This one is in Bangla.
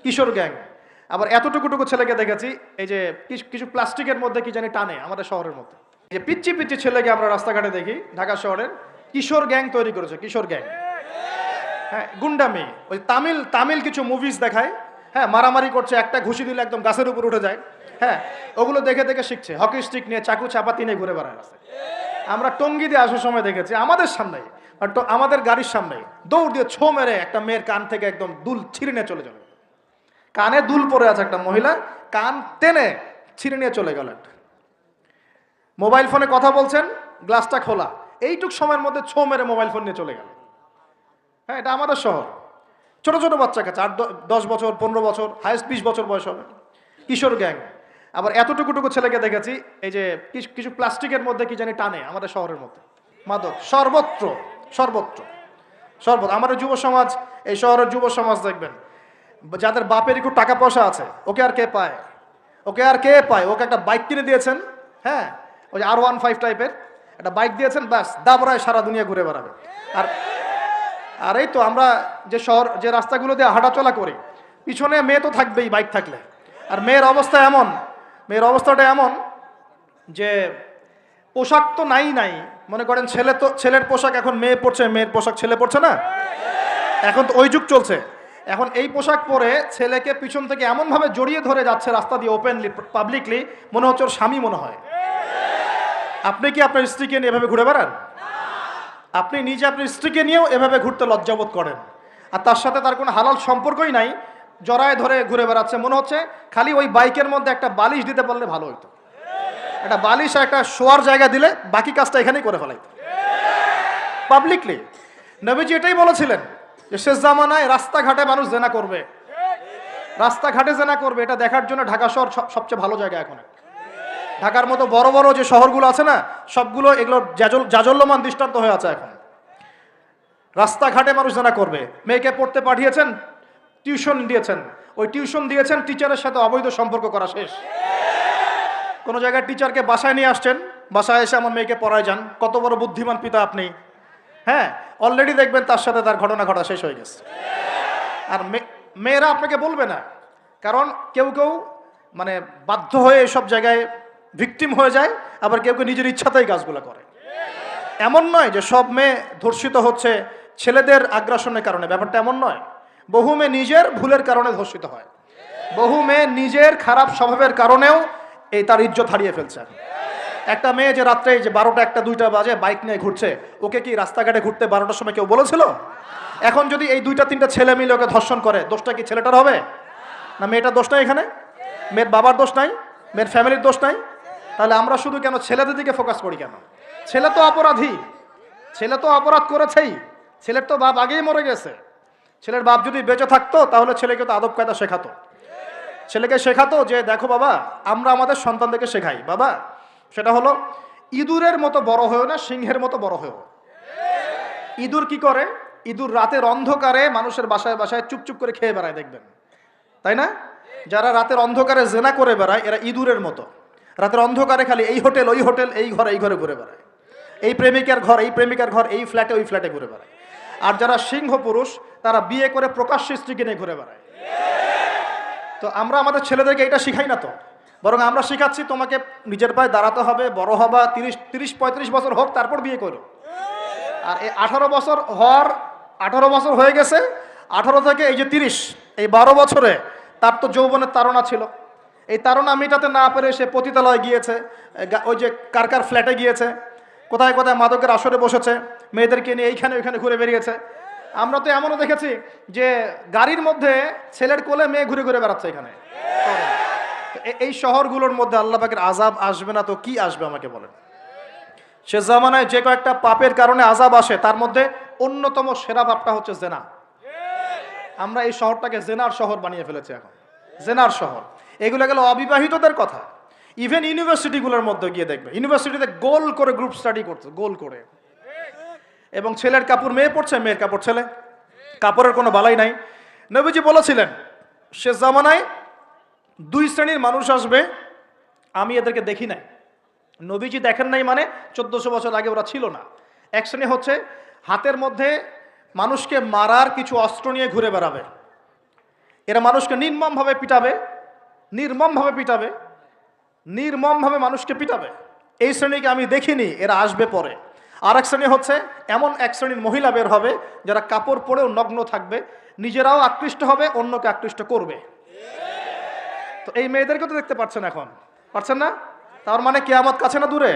কিশোর গ্যাং। আবার এতটুকু ছেলেকে দেখেছি এই যে কিছু প্লাস্টিকের মধ্যে কি জানি টানে আমাদের শহরের মধ্যে। এই যে পিচ্ছি পিচ্ছি ছেলেকে আমরা রাস্তাঘাটে দেখি ঢাকা শহরের, কিশোর গ্যাং তৈরি করেছে, কিশোর গ্যাং। হ্যাঁ, গুন্ডামি। ওই তামিল তামিল কিছু মুভিজ দেখায়, হ্যাঁ, মারামারি করছে, একটা ঘুষি দিলে একদম গাছের উপর উঠে যায়। হ্যাঁ, ওগুলো দেখে দেখে শিখছে, হকি স্টিক নিয়ে চাকু চাপাতি নিয়ে ঘুরে বেড়ায় রাস্তায়। আমরা টঙ্গী দিয়ে আসার সময় দেখেছি আমাদের সামনেই, আমাদের গাড়ির সামনেই দৌড় দিয়ে ছো মেরে একটা মেয়ের কান থেকে একদম দুল ছিঁড়ে নিয়ে চলে যাবে। কানে দুল পরে আছে একটা মহিলা, কান টেনে ছিঁড়ে নিয়ে চলে গেল। মোবাইল ফোনে কথা বলছেন, গ্লাসটা খোলা, এইটুক সময়ের মধ্যে ছো মেরে মোবাইল ফোন নিয়ে চলে গেল। হ্যাঁ, এটা আমাদের শহর। ছোট ছোট বাচ্চা কাছে 8-10 বছর, 15 বছর, হাইস্ট 20 বছর বয়স হবে, কিশোর গ্যাং। আবার এতটুকু ছেলেকে দেখেছি এই যে কিছু প্লাস্টিকের মধ্যে কি জানি টানে আমাদের শহরের মধ্যে, মাদক সর্বত্র সর্বত্র সর্বত্র। আমাদের যুব সমাজ, এই শহরের যুব সমাজ দেখবেন যাদের বাপের একটু টাকা পয়সা আছে, ওকে আর কে পায়, ওকে আর কে পায়। ওকে একটা বাইক কিনে দিয়েছেন, হ্যাঁ, ওই যে R15 টাইপের একটা বাইক দিয়েছেন, ব্যাস দাবরায় সারা দুনিয়া ঘুরে বেড়াবে। আর আর এই তো আমরা যে শহর, যে রাস্তাগুলো দিয়ে হাঁটাচলা করি, পিছনে মেয়ে তো থাকবেই বাইক থাকলে। আর মেয়ের অবস্থা এমন, মেয়ের অবস্থাটা এমন যে পোশাক তো নাই নাই, মনে করেন ছেলে তো, ছেলের পোশাক এখন মেয়ে পরছে, মেয়ের পোশাক ছেলে পরছে না, এখন তো ওই যুগ চলছে। এখন এই পোশাক পরে ছেলেকে পিছন থেকে এমনভাবে জড়িয়ে ধরে যাচ্ছে রাস্তা দিয়ে ওপেনলি, পাবলিকলি, মনে হচ্ছে ওর স্বামী মনে হয়। আপনি কি আপনার স্ত্রীকে নিয়ে এভাবে ঘুরে বেড়ান? আপনি নিজে আপনার স্ত্রীকে নিয়েও এভাবে ঘুরতে লজ্জাবোধ করেন, আর তার সাথে তার কোনো হালাল সম্পর্কই নাই, জড়ায় ধরে ঘুরে বেড়াচ্ছে। মনে হচ্ছে খালি ওই বাইকের মধ্যে একটা বালিশ দিতে পারলে ভালো হতো, একটা বালিশ আর একটা শোয়ার জায়গা দিলে বাকি কাজটা এখানেই করে ফেলাইতো পাবলিকলি। নবীজি এটাই বলেছিলেন যে শেষ জামানায় রাস্তাঘাটে মানুষ জেনা করবে, রাস্তাঘাটে জেনা করবে। এটা দেখার জন্য ঢাকা শহর সবচেয়ে ভালো জায়গা। এখন ঢাকার মতো বড় বড় যে শহরগুলো আছে না, সবগুলো এগুলো জাজল্যমান দৃষ্টান্ত হয়ে আছে। এখন রাস্তাঘাটে মানুষ জানা করবে। মেয়েকে পড়তে পাঠিয়েছেন, টিউশন দিয়েছেন, ওই টিউশন দিয়েছেন, টিচারের সাথে অবৈধ সম্পর্ক করা শেষ। কোনো জায়গায় টিচারকে বাসায় নিয়ে আসছেন, বাসায় এসে আমার মেয়েকে পড়ায় যান, কত বড় বুদ্ধিমান পিতা আপনি। হ্যাঁ, অলরেডি দেখবেন তার সাথে তার ঘটনা ঘটা শেষ হয়ে গেছে। আর মেয়েরা আপনাকে বলবে না, কারণ কেউ কেউ মানে বাধ্য হয়ে এসব জায়গায় ভিকটিম হয়ে যায়, আবার কেউ কেউ নিজের ইচ্ছাতেই কাজগুলো করে। এমন নয় যে সব মেয়ে ধর্ষিত হচ্ছে ছেলেদের আগ্রাসনের কারণে, ব্যাপারটা এমন নয়। বহু মেয়ে নিজের ভুলের কারণে ধর্ষিত হয়, বহু মেয়ে নিজের খারাপ স্বভাবের কারণেও এই তার ইজ্জত হারিয়ে ফেলছে। একটা মেয়ে যে রাত্রে যে 12টা 1টা 2টা বাজে বাইক নিয়ে ঘুরছে, ওকে কি রাস্তাঘাটে ঘুরতে 12টার সময় কেউ বলেছিল? এখন যদি এই 2টা 3টা ছেলে মিলে ওকে ধর্ষণ করে, দোষটা কি ছেলেটার হবে না মেয়েটার দোষ নাই? এখানে মেয়ের বাবার দোষ নাই, মেয়ের ফ্যামিলির দোষ নাই? তাহলে আমরা শুধু কেন ছেলেদের দিকে ফোকাস করি কেন? ছেলে তো অপরাধী, ছেলে তো অপরাধ করেছেই, ছেলের তো বাপ আগেই মরে গেছে। ছেলের বাপ যদি বেঁচে থাকতো তাহলে ছেলেকে তো আদব কায়দা শেখাতো, ছেলেকে শেখাতো যে দেখো বাবা, আমরা আমাদের সন্তানদেরকে শেখাই বাবা, সেটা হলো ইঁদুরের মতো বড় হয়েও না, সিংহের মতো বড় হয়েও। ইঁদুর কি করে? ইঁদুর রাতের অন্ধকারে মানুষের বাসায় বাসায় চুপচুপ করে খেয়ে বেড়ায়, দেখবেন তাই না? যারা রাতের অন্ধকারে জেনা করে বেড়ায় এরা ইঁদুরের মতো, রাতের অন্ধকারে খালি এই হোটেল ওই হোটেল, এই ঘরে ঘুরে বেড়ায়, এই প্রেমিকার ঘর এই প্রেমিকার ঘর, এই ফ্ল্যাটে ওই ফ্ল্যাটে ঘুরে বেড়ায়। আর যারা সিংহ পুরুষ তারা বিয়ে করে প্রকাশ্য স্ত্রীকে নিয়ে ঘুরে বেড়ায়। তো আমরা আমাদের ছেলেদেরকে এটা শিখাই না তো, বরং আমরা শিখাচ্ছি তোমাকে নিজের পায়ে দাঁড়াতে হবে, বড় হবা, 30-35 বছর হোক তারপর বিয়ে করো। আর এই 18 বছর হওয়ার, 18 বছর হয়ে গেছে, 18 থেকে এই যে 30, এই 12 বছরে তার তো যৌবনের তাড়না ছিল। এই তাড়না মেটাতে না পেরে সে পতিতালয়ে গিয়েছে, ওই যে কার ফ্ল্যাটে গিয়েছে, কোথায় কোথায় মাদকের আসরে বসেছে, মেয়েদেরকে নিয়ে এইখানে ওইখানে ঘুরে বেরিয়েছে। আমরা তো এমনও দেখেছি যে গাড়ির মধ্যে ছেলের কোলে মেয়ে ঘুরে ঘুরে বেড়াচ্ছে এখানে। এই শহরগুলোর মধ্যে আল্লাহ পাকের আযাব আসবে না তো কি আসবে আমাকে বলেন? সে জামানায় যে কয়েকটা পাপের কারণে আযাব আসে তার মধ্যে অন্যতম সেরা পাপটা হচ্ছে জেনা। আমরা এই শহরটাকে জেনার শহর বানিয়ে ফেলেছি এখন, জেনার শহর। এগুলো গেল অবিবাহিতদের কথা। ইভেন ইউনিভার্সিটিগুলোর মধ্যে গিয়ে দেখবে, ইউনিভার্সিটিতে গোল করে গ্রুপ স্টাডি করছে, গোল করে, এবং ছেলের কাপড় মেয়ে পড়ছে, মেয়ের কাপড় ছেলে, কাপড়ের কোনো বালাই নাই। নবীজি বলেছিলেন শেষ জামানায় 2 শ্রেণীর মানুষ আসবে, আমি এদেরকে দেখি নাই। নবীজি দেখেন নাই মানে 1400 বছর আগে ওরা ছিল না। এক শ্রেণী হচ্ছে হাতের মধ্যে মানুষকে মারার কিছু অস্ত্র নিয়ে ঘুরে বেড়াবে, এরা মানুষকে নির্মমভাবে পিটাবে, নির্মমভাবে পিটাবে, নির্মমভাবে মানুষকে পিটাবে। এই শ্রেণীকে আমি দেখিনি, এরা আসবে পরে। আর এক শ্রেণী হচ্ছে এমন এক শ্রেণীর মহিলা বের হবে যারা কাপড় পরেও নগ্ন থাকবে, নিজেরাও আকৃষ্ট হবে, অন্যকে আকৃষ্ট করবে। তো এই মেয়েদেরকে তো দেখতে পাচ্ছেন এখন, পাচ্ছেন না? তার মানে কিয়ামত কাছে না দূরে?